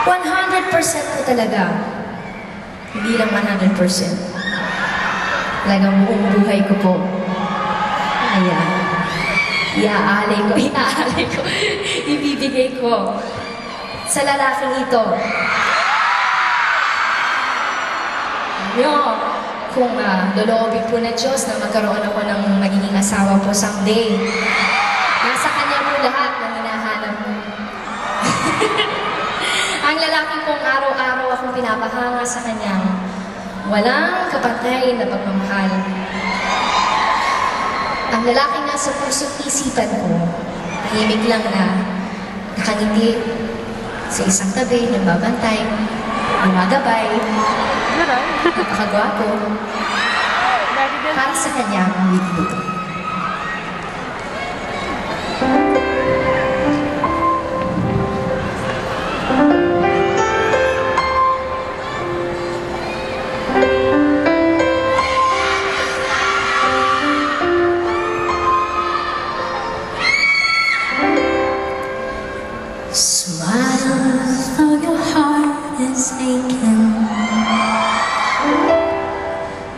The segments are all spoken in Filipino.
100% ko talaga. Hindi lang 100%. Talagang buong buhay ko po. Ayan. Iaalay ko, ibibigay ko sa lalaking ito. Nyo, kung loloobin po na Diyos na magkaroon ako ng magiging asawa po someday, nasa Kanya po lahat ng hinahanap mo. Ang lalaki kong araw-araw akong pinapahanga sa Kanya, walang kapantay na pagmamahal. Ang lalaking nasa puso't isipan ko, tahimik lang na nakangiti sa isang tabi, nagbabantay, gumagabay, napakagwapo, para sa Kanya ang wiglo. Smile, though your heart is aching.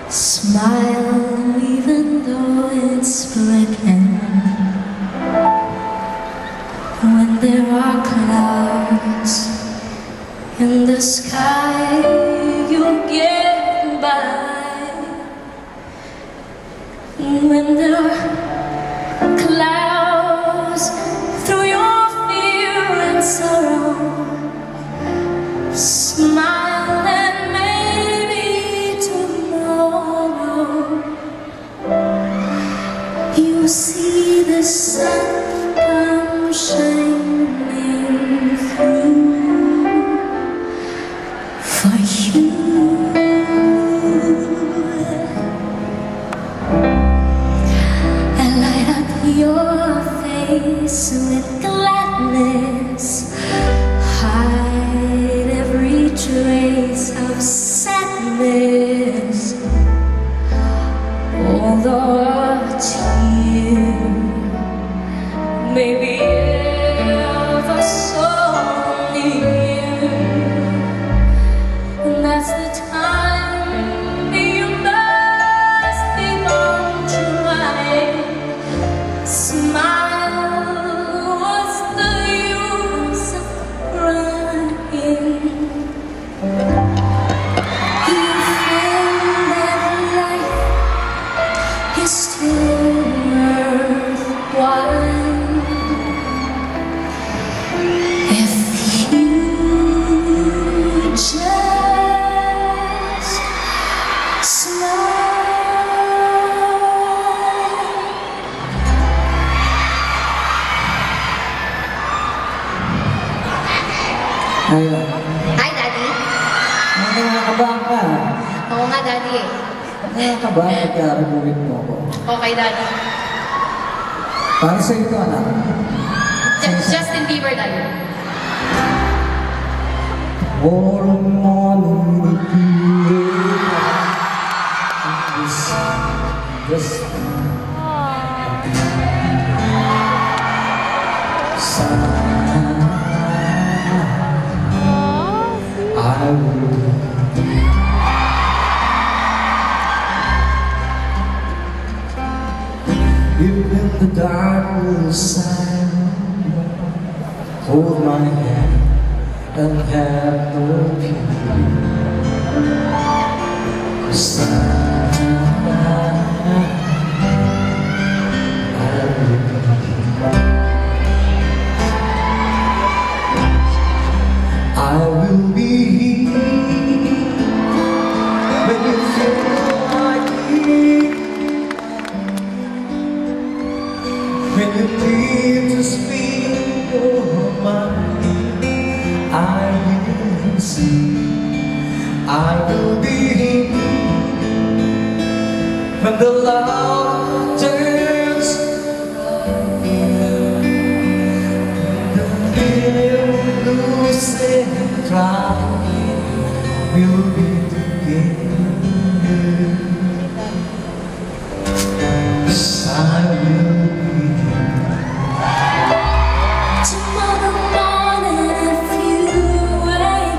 Smile, even though it's breaking. When there are clouds in the sky, you'll get by. When there are clouds through your sorrow, smile and maybe tomorrow you'll see the sun come shining through for you. And light up your face with gladness, hide every trace of sadness. Although a tear may be ever so near, and that's the time you must keep on trying. Smile. Ayun. Hi, Daddy. Nakakabahan ka. Oo nga, Daddy. Nakakabahan pagka-removin mo ako. Okay, Daddy. Para sa ito, anak. Justin Bieber, Daddy. All morning just I will. Even the darkness side, hold my hand and have no fear. 'Cause I will be here when you feel like it, when you need to speak your mind. I will see, I will be here when the love turns, the feeling lose and cry. We'll be together. 'Cause I will be here. Tomorrow morning if you wake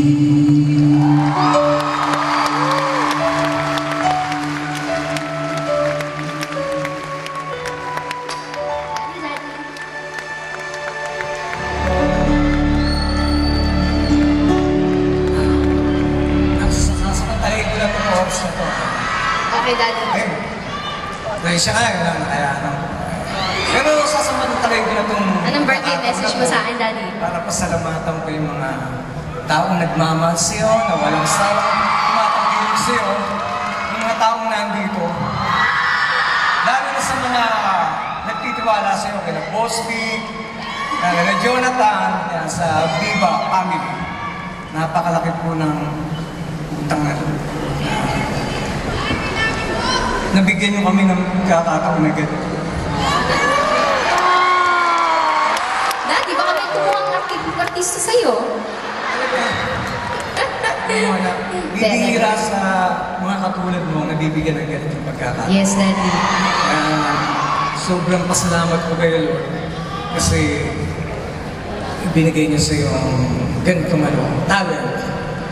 Sasapantalay ko lang itong oras na to. Okay, Daddy. Ayun. Dahil siya kaya lang kaya ano. Pero sasamantalay ko na itong... Anong birthday message mo sa akin, Daddy? Para pasalamatan ko yung mga taong nagmamahal sa'yo, na walang sawang tumatangkilik sa'yo, yung mga taong nandito. Lalo na sa mga nagtitiwala sa'yo, kaya Boss Vic, kaya Jonathan, kaya sa Viva Family. Napakalaki po ng utang na nabigyan niyo kami ng kakataon na gano'n. Daddy, baka may kumuhang artista sa'yo. Bibihira sa mga katulad mo na bibigyan ng ganitong pagkakataon. Yes, Daddy. Sobrang pasalamat ko kay Lord kasi binigay niya sa iyo ang ganitong talent.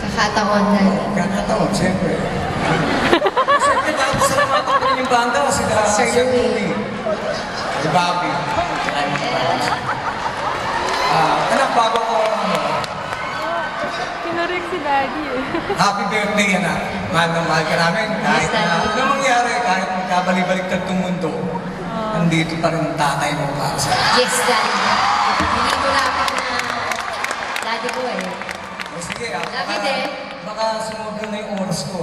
Kakataon, Daddy. Kakataon, siyempre. Siyempre, dahil pasalamatan ko rin yung banda kasi Sir Louie. Si Bobby. Anak, bago ko Kinorek si Daddy eh. happy birthday, anak. Mahal na mahal ka namin. Kahit na Daddy. ano mangyari, kahit magkabalik-baliktad itong mundo, nandito pa rin ang tatay mo para sa Yes, Daddy. Hindi ko lapit na Daddy ko eh. O sige, Love you, Dad. baka sumobra na yung oras ko.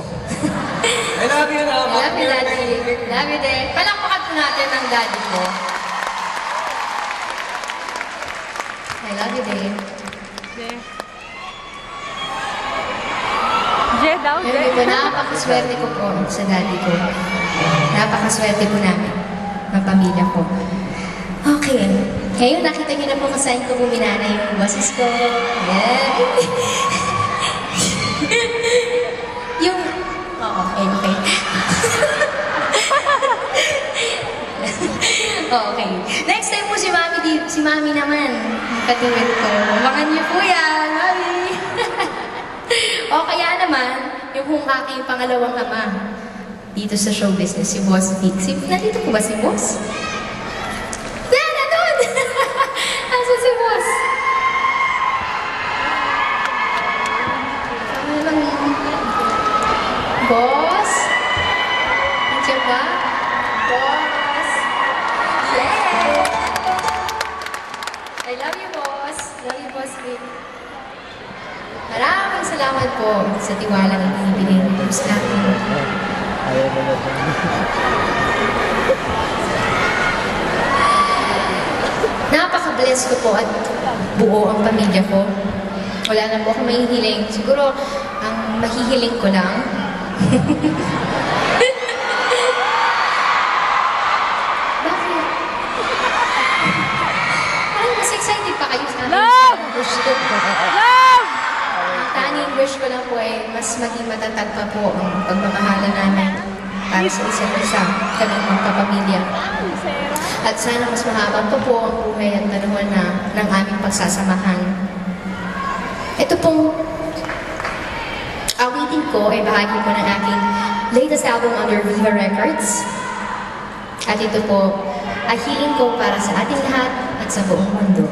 I love you, na. Love you, Daddy. Love you, Daddy. Palakpakan po natin ang Daddy ko. I love you, Daddy. Je. Je daw, Je. Sabi ko, napakaswerte ko po sa Daddy ko. Napakaswerte po namin ng pamilya ko. Okay. Ngayon, nakita niyo na po kung saan ko buminana yung boses ko. Yan. Yung... Oh, okay. Okay. Next time po si Mami naman. Katuwid ko. Makan niyo po yan, Mami. O kaya naman, yung kung aking pangalawang ama dito sa show business, si Boss Vic. Nandito po ba si Boss? Yan, nandun! Asan si Boss? Ano lang yun? Boss? Nandiyan ba? Boss? Yay! I love you, Boss. Love you, Boss Vic. Maraming salamat po sa tiwalang ibinibigay niyo sa akin. Napaka-bless ko po at buo ang pamilya ko. Wala na po akong mahihiling. Siguro, ang mahihiling ko lang. Bakit? Parang mas excited pa kayo sa akin. Love! Wish ko. Love! Ang tanging wish ko lang po ay mas maging matatag pa po ang pagmamahala namin para sa isa't isa, kaming magkapamilya. At sana mas mahabang pa po ang buhay at panahon ng aming pagsasamahan. Ito pong awitin ko ay bahagi po ng aking latest album under Viva Records. At ito po ay hiling ko para sa ating lahat at sa buong mundo.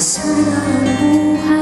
Sana ang buhay